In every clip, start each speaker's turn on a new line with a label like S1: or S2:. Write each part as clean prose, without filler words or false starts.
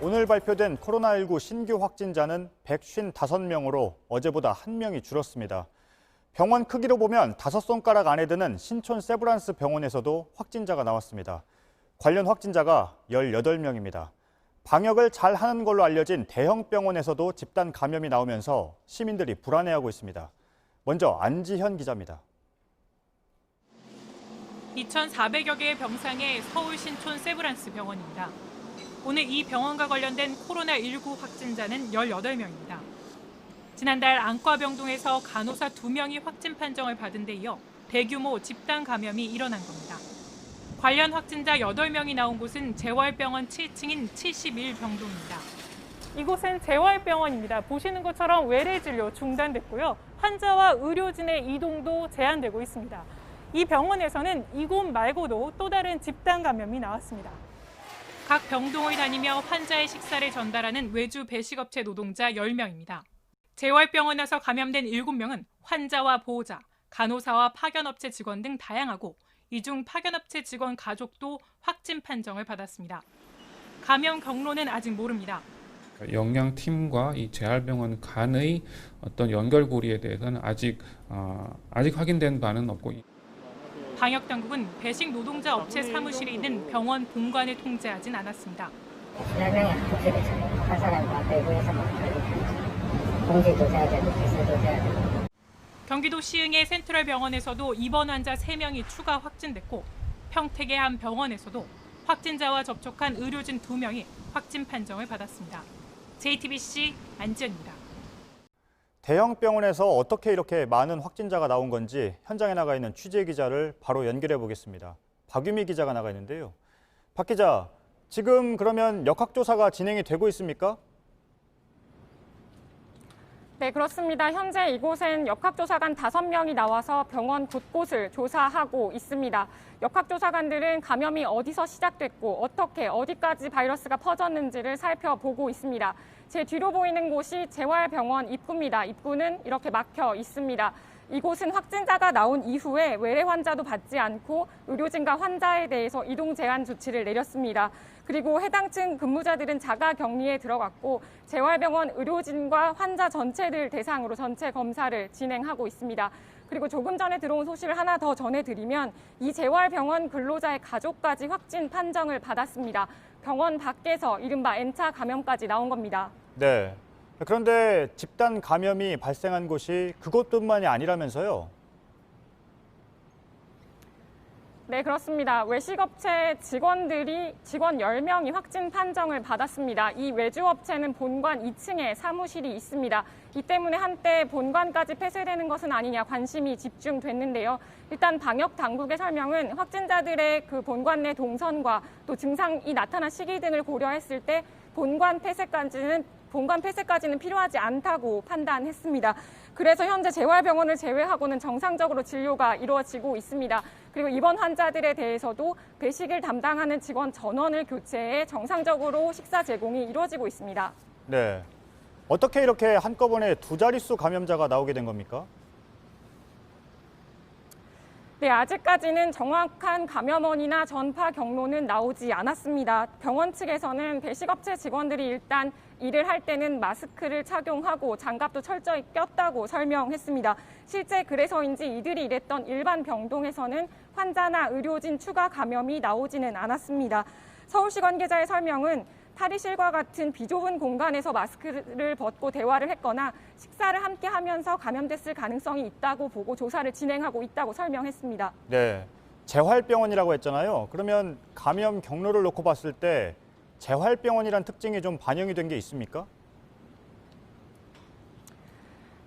S1: 오늘 발표된 코로나19 신규 확진자는 155명으로 어제보다 1명이 줄었습니다. 병원 크기로 보면 5손가락 안에 드는 신촌 세브란스 병원에서도 확진자가 나왔습니다. 관련 확진자가 18명입니다. 방역을 잘 하는 걸로 알려진 대형 병원에서도 집단 감염이 나오면서 시민들이 불안해하고 있습니다. 먼저 안지현 기자입니다.
S2: 2,400여 개의 병상의 서울 신촌 세브란스 병원입니다. 오늘 이 병원과 관련된 코로나19 확진자는 18명입니다. 지난달 안과병동에서 간호사 2명이 확진 판정을 받은 데 이어 대규모 집단 감염이 일어난 겁니다. 관련 확진자 8명이 나온 곳은 재활병원 7층인 71병동입니다. 이곳은 재활병원입니다. 보시는 것처럼 외래 진료 중단됐고요. 환자와 의료진의 이동도 제한되고 있습니다. 이 병원에서는 이곳 말고도 또 다른 집단 감염이 나왔습니다. 각 병동을 다니며 환자의 식사를 전달하는 외주 배식업체 노동자 10명입니다. 재활병원에서 감염된 7명은 환자와 보호자, 간호사와 파견업체 직원 등 다양하고 이 중 파견업체 직원 가족도 확진 판정을 받았습니다. 감염 경로는 아직 모릅니다.
S3: 영양팀과 이 재활병원 간의 어떤 연결고리에 대해서는 아직 확인된 바는 없고.
S2: 방역당국은 배식 노동자 업체 사무실이 있는 병원 본관을 통제하진 않았습니다.
S4: 설명이 부실해서 한 사람이 외부에서 공지도 해야 되고 기술도 해야 되고.
S2: 경기도 시흥의 센트럴 병원에서도 입원 환자 3명이 추가 확진됐고 평택의 한 병원에서도 확진자와 접촉한 의료진 2명이 확진 판정을 받았습니다. JTBC 안지현입니다.
S1: 대형 병원에서 어떻게 이렇게 많은 확진자가 나온 건지 현장에 나가 있는 취재 기자를 바로 연결해 보겠습니다. 박유미 기자가 나가 있는데요. 박 기자, 지금 그러면 역학조사가 진행이 되고 있습니까?
S5: 네, 그렇습니다. 현재 이곳엔 역학조사관 5명이 나와서 병원 곳곳을 조사하고 있습니다. 역학조사관들은 감염이 어디서 시작됐고 어떻게 어디까지 바이러스가 퍼졌는지를 살펴보고 있습니다. 제 뒤로 보이는 곳이 재활병원 입구입니다. 입구는 이렇게 막혀 있습니다. 이곳은 확진자가 나온 이후에 외래 환자도 받지 않고 의료진과 환자에 대해서 이동 제한 조치를 내렸습니다. 그리고 해당 층 근무자들은 자가 격리에 들어갔고 재활병원 의료진과 환자 전체를 대상으로 전체 검사를 진행하고 있습니다. 그리고 조금 전에 들어온 소식을 하나 더 전해드리면 이 재활병원 근로자의 가족까지 확진 판정을 받았습니다. 병원 밖에서 이른바 N차 감염까지 나온 겁니다.
S1: 네. 그런데 집단 감염이 발생한 곳이 그곳뿐만이 아니라면서요?
S5: 네, 그렇습니다. 외식업체 직원 10명이 확진 판정을 받았습니다. 이 외주업체는 본관 2층에 사무실이 있습니다. 이 때문에 한때 본관까지 폐쇄되는 것은 아니냐 관심이 집중됐는데요. 일단 방역 당국의 설명은 확진자들의 그 본관 내 동선과 또 증상이 나타난 시기 등을 고려했을 때 본관 폐쇄까지는 필요하지 않다고 판단했습니다. 그래서 현재 재활병원을 제외하고는 정상적으로 진료가 이루어지고 있습니다. 그리고 입원 환자들에 대해서도 배식을 담당하는 직원 전원을 교체해 정상적으로 식사 제공이 이루어지고 있습니다.
S1: 네. 어떻게 이렇게 한꺼번에 2자릿수 감염자가 나오게 된 겁니까?
S5: 네, 아직까지는 정확한 감염원이나 전파 경로는 나오지 않았습니다. 병원 측에서는 배식업체 직원들이 일단 일을 할 때는 마스크를 착용하고 장갑도 철저히 꼈다고 설명했습니다. 실제 그래서인지 이들이 일했던 일반 병동에서는 환자나 의료진 추가 감염이 나오지는 않았습니다. 서울시 관계자의 설명은 탈의실과 같은 비좁은 공간에서 마스크를 벗고 대화를 했거나 식사를 함께 하면서 감염됐을 가능성이 있다고 보고 조사를 진행하고 있다고 설명했습니다.
S1: 네. 재활병원이라고 했잖아요. 그러면 감염 경로를 놓고 봤을 때 재활병원이란 특징이 좀 반영이 된 게 있습니까?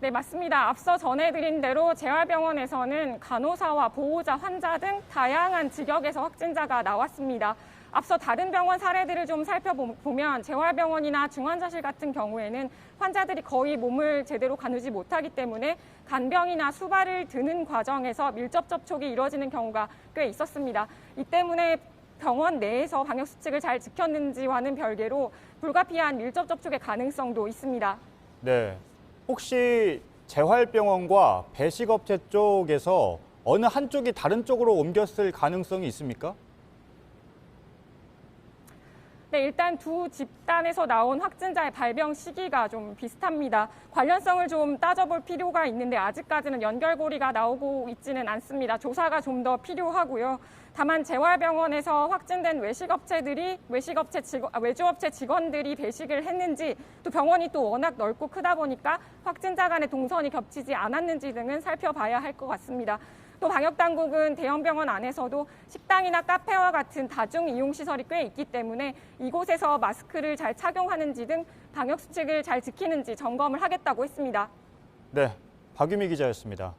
S5: 네, 맞습니다. 앞서 전해드린 대로 재활병원에서는 간호사와 보호자, 환자 등 다양한 직역에서 확진자가 나왔습니다. 앞서 다른 병원 사례들을 좀 살펴보면 재활병원이나 중환자실 같은 경우에는 환자들이 거의 몸을 제대로 가누지 못하기 때문에 간병이나 수발을 드는 과정에서 밀접 접촉이 이루어지는 경우가 꽤 있었습니다. 이 때문에 병원 내에서 방역수칙을 잘 지켰는지와는 별개로 불가피한 밀접 접촉의 가능성도 있습니다.
S1: 네. 혹시 재활병원과 배식업체 쪽에서 어느 한쪽이 다른 쪽으로 옮겼을 가능성이 있습니까?
S5: 네, 일단 두 집단에서 나온 확진자의 발병 시기가 좀 비슷합니다. 관련성을 좀 따져볼 필요가 있는데 아직까지는 연결고리가 나오고 있지는 않습니다. 조사가 좀 더 필요하고요. 다만 재활병원에서 확진된 외주업체 직원들이 배식을 했는지, 또 병원이 또 워낙 넓고 크다 보니까 확진자 간의 동선이 겹치지 않았는지 등은 살펴봐야 할 것 같습니다. 또 방역당국은 대형 병원 안에서도 식당이나 카페와 같은 다중 이용시설이 꽤 있기 때문에 이곳에서 마스크를 잘 착용하는지 등 방역수칙을 잘 지키는지 점검을 하겠다고 했습니다.
S1: 네, 박유미 기자였습니다.